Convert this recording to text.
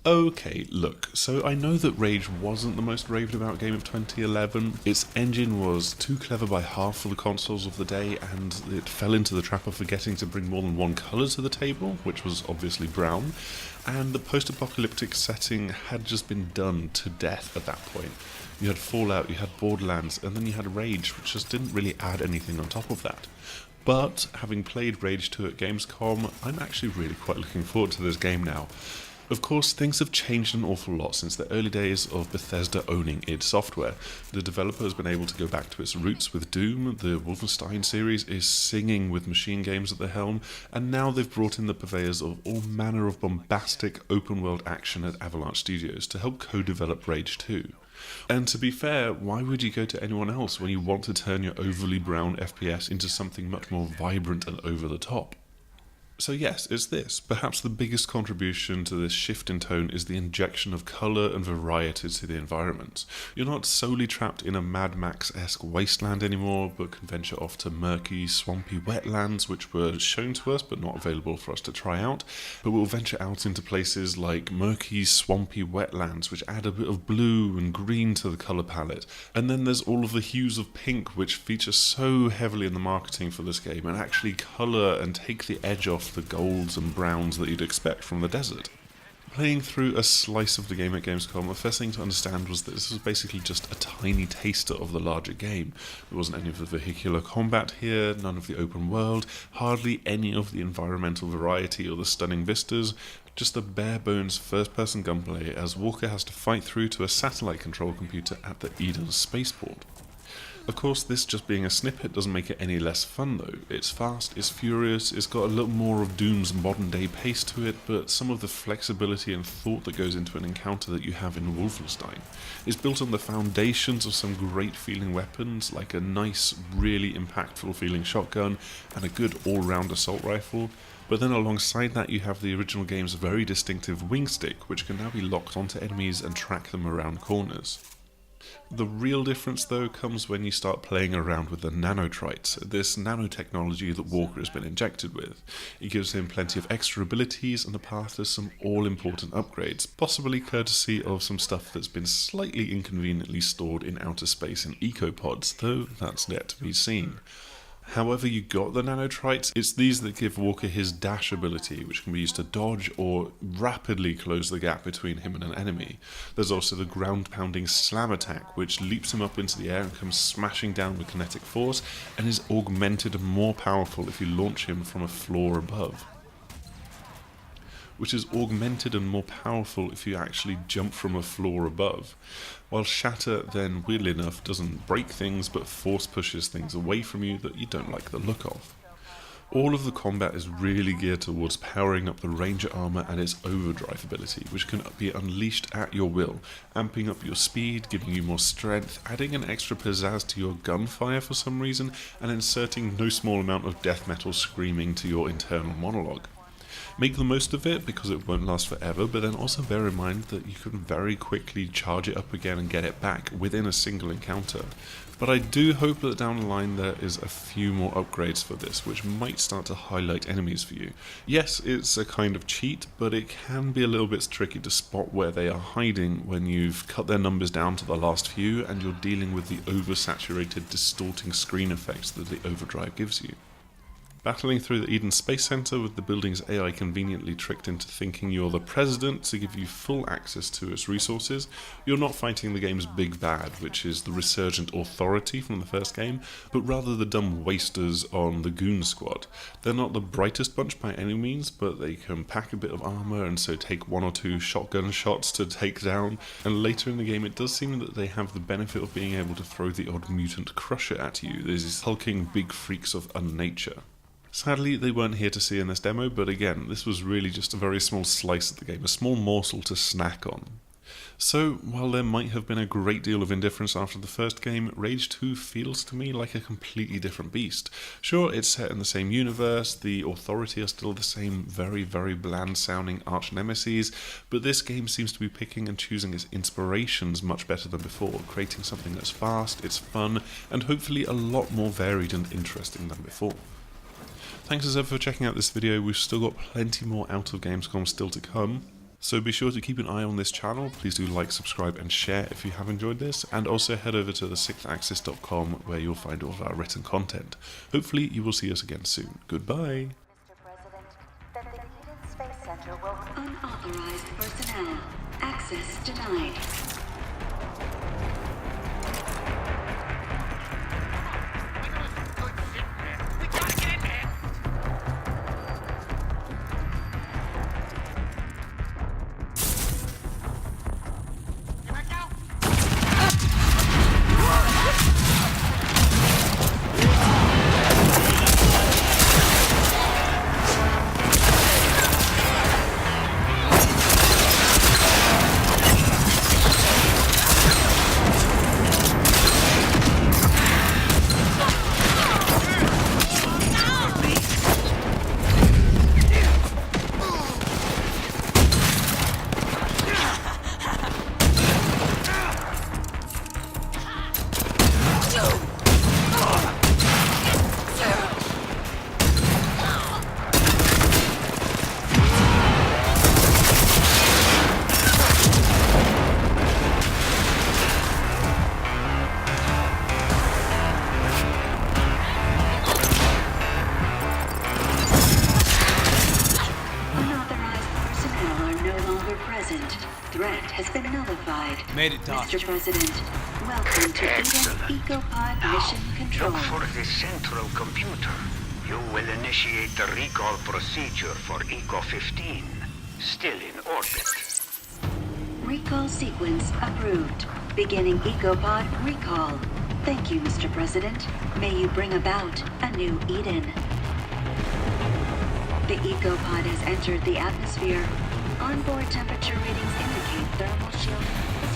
Okay, look, so I know that Rage wasn't the most raved about game of 2011. Its engine was too clever by half for the consoles of the day, and it fell into the trap of forgetting to bring more than one colour to the table, which was obviously brown, and the post-apocalyptic setting had just been done to death at that point. You had Fallout, you had Borderlands, and then you had Rage, which just didn't really add anything on top of that. But, having played Rage 2 at Gamescom, I'm actually really quite looking forward to this game now. Of course, things have changed an awful lot since the early days of Bethesda owning id Software. The developer has been able to go back to its roots with Doom, the Wolfenstein series is singing with Machine Games at the helm, and now they've brought in the purveyors of all manner of bombastic open-world action at Avalanche Studios to help co-develop Rage 2. And to be fair, why would you go to anyone else when you want to turn your overly brown FPS into something much more vibrant and over the top? So yes, it's this. Perhaps the biggest contribution to this shift in tone is the injection of colour and variety to the environment. You're not solely trapped in a Mad Max-esque wasteland anymore, but can venture off to murky, swampy wetlands, which were shown to us but not available for us to try out. But we'll venture out into places like murky, swampy wetlands, which add a bit of blue and green to the colour palette. And then there's all of the hues of pink, which feature so heavily in the marketing for this game, and actually colour and take the edge off the golds and browns that you'd expect from the desert. Playing through a slice of the game at Gamescom, the first thing to understand was that this was basically just a tiny taster of the larger game. There wasn't any of the vehicular combat here, none of the open world, hardly any of the environmental variety or the stunning vistas, just a bare-bones first-person gunplay as Walker has to fight through to a satellite control computer at the Eden spaceport. Of course, this just being a snippet doesn't make it any less fun though. It's fast, it's furious, it's got a little more of Doom's modern day pace to it, but some of the flexibility and thought that goes into an encounter that you have in Wolfenstein is built on the foundations of some great feeling weapons, like a nice, really impactful feeling shotgun and a good all-round assault rifle. But then alongside that you have the original game's very distinctive wing stick, which can now be locked onto enemies and track them around corners. The real difference though comes when you start playing around with the nanotrites, this nanotechnology that Walker has been injected with. It gives him plenty of extra abilities and a path to some all-important upgrades, possibly courtesy of some stuff that's been slightly inconveniently stored in outer space in ecopods, though that's yet to be seen. However you got the nanotrites, it's these that give Walker his dash ability, which can be used to dodge or rapidly close the gap between him and an enemy. There's also the ground-pounding slam attack, which leaps him up into the air and comes smashing down with kinetic force, and is augmented and more powerful if you launch him from a floor above. Which is augmented and more powerful if you actually jump from a floor above. While Shatter then, weirdly enough, doesn't break things but force pushes things away from you that you don't like the look of. All of the combat is really geared towards powering up the Ranger armor and its overdrive ability, which can be unleashed at your will, amping up your speed, giving you more strength, adding an extra pizzazz to your gunfire for some reason, and inserting no small amount of death metal screaming to your internal monologue. Make the most of it because it won't last forever, but then also bear in mind that you can very quickly charge it up again and get it back within a single encounter. But I do hope that down the line there is a few more upgrades for this, which might start to highlight enemies for you. Yes, it's a kind of cheat, but it can be a little bit tricky to spot where they are hiding when you've cut their numbers down to the last few and you're dealing with the oversaturated, distorting screen effects that the overdrive gives you. Battling through the Eden Space Center with the building's AI conveniently tricked into thinking you're the president to give you full access to its resources, you're not fighting the game's big bad, which is the resurgent authority from the first game, but rather the dumb wasters on the Goon Squad. They're not the brightest bunch by any means, but they can pack a bit of armor and so take one or two shotgun shots to take down, and later in the game it does seem that they have the benefit of being able to throw the odd mutant crusher at you. There's these hulking big freaks of unnature. Sadly, they weren't here to see in this demo, but again, this was really just a very small slice of the game, a small morsel to snack on. So, while there might have been a great deal of indifference after the first game, Rage 2 feels to me like a completely different beast. Sure, it's set in the same universe, the Authority are still the same very, very bland-sounding arch-nemeses, but this game seems to be picking and choosing its inspirations much better than before, creating something that's fast, it's fun, and hopefully a lot more varied and interesting than before. Thanks as ever for checking out this video. We've still got plenty more out of Gamescom still to come. So be sure to keep an eye on this channel. Please do like, subscribe and share if you have enjoyed this, and also head over to the sixthaxis.com where you'll find all of our written content. Hopefully you will see us again soon. Goodbye. Mr. President, that the Eden Space Center will... Unauthorized personnel. Access denied. Threat has been nullified. Made it, Doc. Mr. President, welcome to Eden EcoPod Mission Control. Look for the central computer. You will initiate the recall procedure for Eco-15. Still in orbit. Recall sequence approved. Beginning EcoPod recall. Thank you, Mr. President. May you bring about a new Eden. The EcoPod has entered the atmosphere. Onboard temperature readings indicate thermal shield